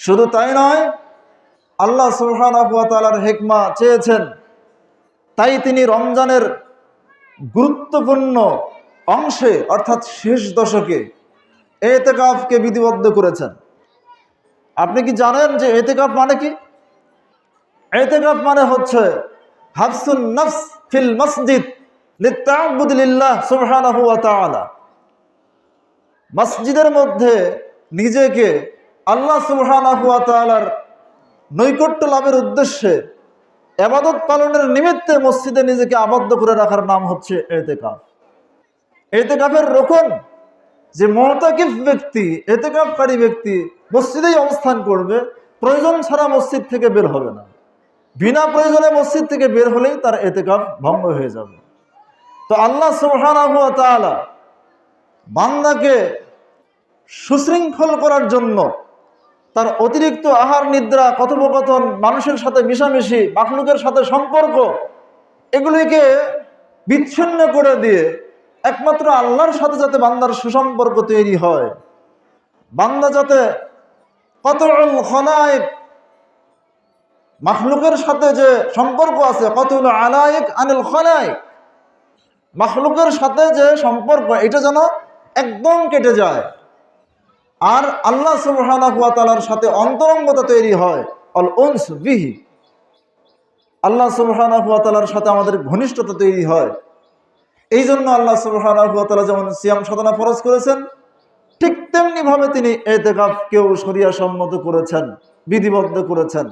শুধু তাই নয়, আল্লাহ সুবহানাহু ওয়া তাআলার হিকমা চেয়েছেন, তাই তিনি রমজানের গুরুত্বপূর্ণ অংশে অর্থাৎ শেষ দশকে এতেকাফকে বিধিবদ্ধ করেছেন। আপনি কি জানেন যে এতেকাফ মানে কি? এতেকাফ মানে হচ্ছে হাবসুন নফস ফিল মসজিদ লিতা'আব্বুদ লিল্লাহ সুবহানাহু ওয়া তাআলা। মসজিদের মধ্যে নিজেকে আল্লাহ সুবহানাহু ওয়া তাআলার নৈকট্য লাভের উদ্দেশ্যে ইবাদত পালনের নিমিত্তে মসজিদে নিজেকে আবদ্ধ করে রাখার নাম হচ্ছে এতেকাফ। এতেকাফের রকম যে মুতাকিফ ব্যক্তি, এতেকাফকারী ব্যক্তি মসজিদেই অবস্থান করবে, প্রয়োজন ছাড়া মসজিদ থেকে বের হবে না। বিনা প্রয়োজনে মসজিদ থেকে বের হলেই তার এতেকাফ ভঙ্গ হয়ে যাবে। তো আল্লাহ সুবহানাহু ওয়া তাআলা বান্দাকে সুশৃঙ্খল করার জন্য তার অতিরিক্ত আহার নিদ্রা, কথোপকথন, মানুষের সাথে মিশামিশি, মাখলুকের সাথে সম্পর্ক, এগুলিকে বিচ্ছিন্ন করে দিয়ে একমাত্র আল্লাহর সাথে যাতে বান্দার সুসম্পর্ক তৈরি হয়, বান্দা যাতে কতউল খলায়েক, মাখলুকের সাথে যে সম্পর্ক আছে, কতউল আলায়েক আনিল খলায়েক, মাখলুকের সাথে যে সম্পর্ক, এটা যেন একদম কেটে যায় আর আল্লাহ সুবহানাহু ওয়া তাআলার সাথে অন্তরঙ্গতা তৈরি হয়, আল উনস বিহি, আল্লাহ সুবহানাহু ওয়া তাআলার সাথে আমাদের ঘনিষ্ঠতা তৈরি হয়। এই জন্য আল্লাহ সুবহানাহু ওয়া তাআলা যেমন সিয়াম সাধনা ফরজ করেছেন, ঠিক তেমনি ভাবে তিনি এতেকাফকেও শরিয়া সম্মত করেছেন, বিধিবদ্ধ করেছেন।